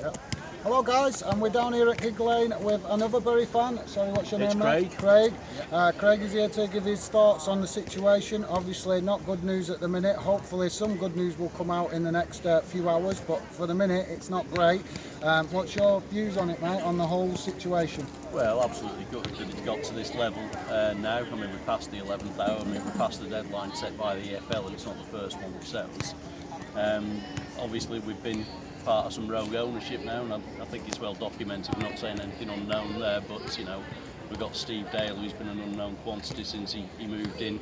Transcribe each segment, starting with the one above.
Yep. Hello guys, and we're down here at Gigg Lane with another Bury fan. Sorry, what's your name, Craig. mate? Craig. Craig is here to give his thoughts on the situation. Obviously not good news at the minute. Hopefully some good news will come out in the next few hours, but for the minute it's not great. What's your views on it, mate, on the whole situation? Well, absolutely gutted that it's got to this level now. I mean, we're past the 11th hour. I mean, we're past the deadline set by the EFL, and it's not the first one themselves. Obviously, we've been part of some rogue ownership now, and I think it's well documented. We're not saying anything unknown there, but you know, we've got Steve Dale, who's been an unknown quantity since he moved in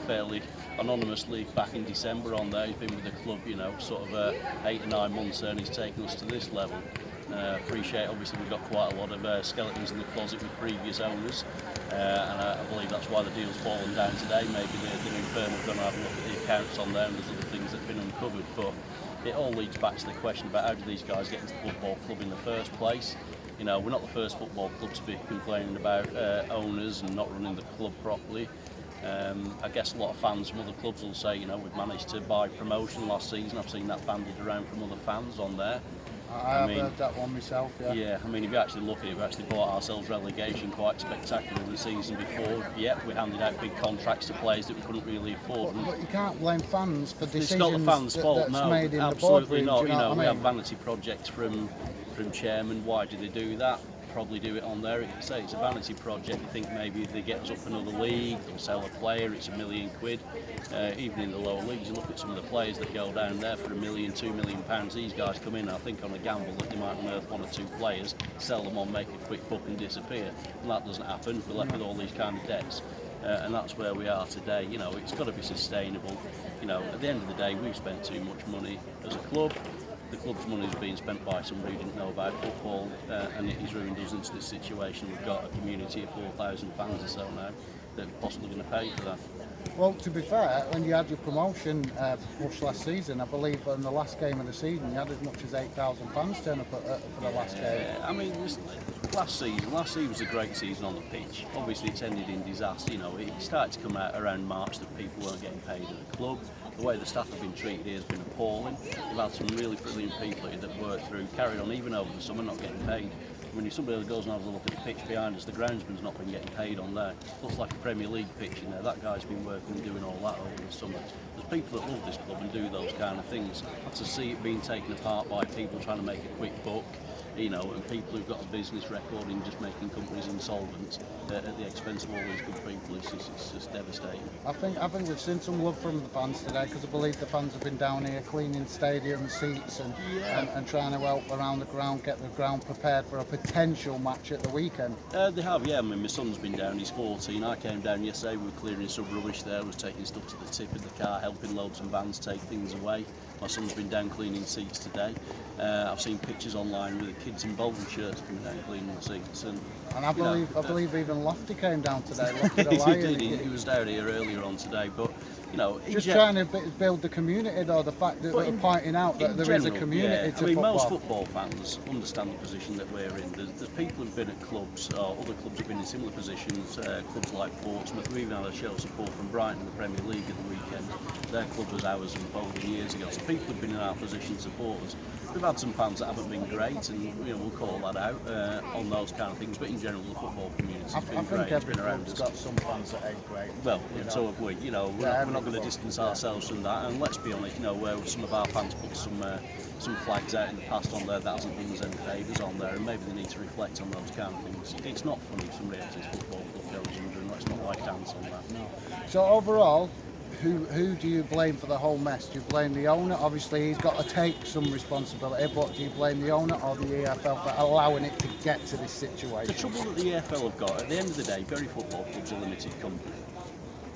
fairly anonymously back in December on there. He's been with the club, you know, sort of 8 or 9 months there, and he's taken us to this level. Appreciate, obviously, we've got quite a lot of skeletons in the closet with previous owners, and I believe that's why the deal's fallen down today. Maybe the new firm have gone to have a look at the accounts on there, and there's other things that have been uncovered, but it all leads back to the question about how do these guys get into the football club in the first place. You know, we're not the first football club to be complaining about owners and not running the club properly. I guess a lot of fans from other clubs will say, you know, we've managed to buy promotion last season. I've seen that bandied around from other fans on there. I mean, heard that one myself, yeah. Yeah, I mean, if you actually look at it, we actually bought ourselves relegation quite spectacularly the season before. Yep, we handed out big contracts to players that we couldn't really afford. But you can't blame fans for decisions it's not the fans' fault, that's no, made in absolutely the boardroom. not. You know, we have vanity projects from chairman. Why do they do that? Probably do it on there. You say it's a vanity project. You think maybe if they get us up another league, they'll sell a player. It's £1 million. Even in the lower leagues, you look at some of the players that go down there for £1 million, £2 million. These guys come in, I think, on a gamble that they might unearth 1 or 2 players, sell them on, make a quick buck, and disappear. And that doesn't happen. We're left with all these kind of debts. And that's where we are today. You know, it's got to be sustainable. You know, at the end of the day, we've spent too much money as a club. The club's money is being spent by somebody who didn't know about football, and it has ruined us into this situation. We've got a community of 4,000 fans or so now that are possibly going to pay for that. Well, to be fair, when you had your promotion push last season, I believe in the last game of the season, you had as much as 8,000 fans turn up for the last game. I mean, last season was a great season on the pitch. Obviously, it's ended in disaster. You know, it started to come out around March that people weren't getting paid at the club. The way the staff have been treated here has been appalling. We've had some really brilliant people here that worked through, carried on even over the summer, not getting paid. When you somebody goes and has a look at the pitch behind us, the groundsman's not been getting paid on there. Looks like a Premier League pitch in there. That guy's been working and doing all that over the summer. There's people that love this club and do those kind of things. To see it being taken apart by people trying to make a quick buck, you know, and people who've got a business record in just making companies insolvent at the expense of all these good people, it's just devastating. I think we've seen some love from the fans today, because I believe the fans have been down here cleaning stadium seats and trying to help around the ground, get the ground prepared for a potential match at the weekend. They have, yeah. I mean, my son's been down, he's 14. I came down yesterday, we were clearing some rubbish there, was taking stuff to the tip of the car, helping loads of vans take things away. My son's been down cleaning seats today. I've seen pictures online with the kids in Bolton shirts coming down cleaning the seats. And I believe even Lofty came down today. He was down here earlier on today, but you know, just trying to build the community, though. The fact that they're pointing out that there is a community to football. I mean, most football fans understand the position that we're in. There's people who've been at clubs, or other clubs have been in similar positions. Clubs like Portsmouth. We even had a show of support from Brighton in the Premier League at the weekend. Their club was ours and folded years ago. So people have been in our position to support us. We've had some fans that haven't been great, and you know, we'll call that out on those kind of things. But in general, the football community has been great. It's been around us. Got some fans that ain't great. Well, so have we. You know, we're not going to distance ourselves from that. And let's be honest, you know, where some of our fans put some flags out in the past on there, that hasn't done us any favours on there, and maybe they need to reflect on those kind of things. It's not funny if somebody else's football club goes under, and let's not like dance on that. No. So overall, who do you blame for the whole mess? Do you blame the owner? Obviously, he's got to take some responsibility, but do you blame the owner or the EFL for allowing it to get to this situation? The trouble that the EFL have got, at the end of the day, Bury Football Club's a limited company.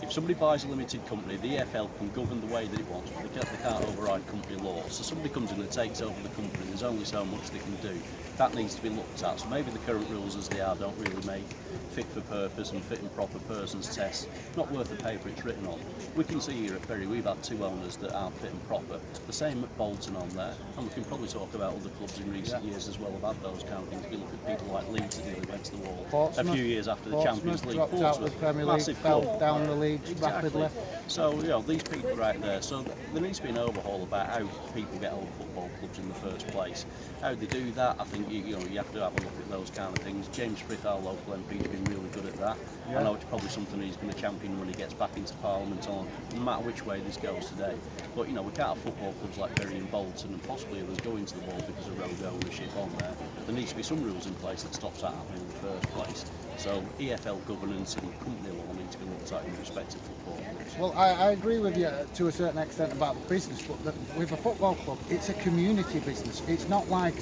If somebody buys a limited company, the EFL can govern the way that it wants, but they can't override company law. So somebody comes in and takes over the company, there's only so much they can do. That needs to be looked at. So maybe the current rules as they are don't really make fit for purpose and fit and proper persons tests. Not worth the paper it's written on. We can see here at Bury we've had 2 owners that aren't fit and proper. The same at Bolton on there, and we can probably talk about other clubs in recent years as well have had those kind of things. If you look at people like Leeds that nearly went to the wall a few years after the Champions League. Dropped out of the Premier League, fell down the league. age rapidly. So, you know, these people right there, so there needs to be an overhaul about how people get hold of football clubs in the first place. How they do that, I think you have to have a look at those kind of things. James Frith, our local MP, has been really good at that. Yeah. I know it's probably something he's going to champion when he gets back into Parliament, on no matter which way this goes today. But we can't have football clubs like Bury and Bolton and possibly others go into the wall because of road ownership on there. There needs to be some rules in place that stops that happening in the first place. So EFL governance and company law need to be looked at in respect of football clubs. Well, I agree with you to a certain extent about the business, but with a football club, it's a community business. It's not like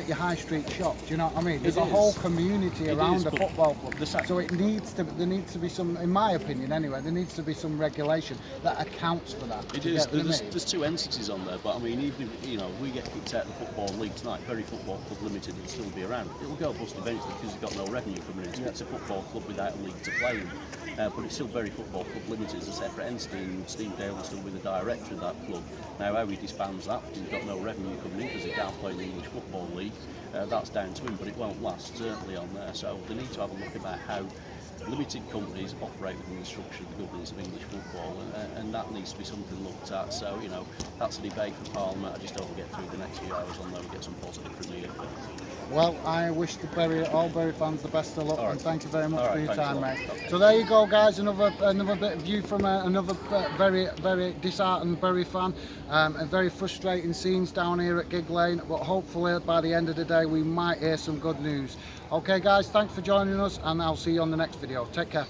your high street shop. Do you know what I mean? There's a whole community around a football club, so there needs to be some, in my opinion anyway, there needs to be some regulation that accounts for that. It is. There's two entities on there, but I mean, even if we get kicked out of the football league tonight, Bury Football Club Limited will still be around. It will go bust eventually because it's got no revenue coming in. So it's a football club without a league to play in. But it's still Bury Football Club Limited as a separate entity, and Steve Dale will still be the director of that club. Now, how he disbands that, because he's got no revenue coming in because he can't play in the English Football League, that's down to him, but it won't last, certainly on there. So they need to have a look about how limited companies operate within the structure of the governance of English football, and that needs to be something looked at. So, that's a debate for Parliament. I just hope we get through the next few hours on there and get some positive from the EFL. Well, I wish all Bury fans the best of luck, and thank you very much for your time, mate. Okay. So there you go, guys, another bit of view from another very, very disheartened Bury fan, and very frustrating scenes down here at Gigg Lane, but hopefully by the end of the day we might hear some good news. Okay guys, thanks for joining us, and I'll see you on the next video. Take care.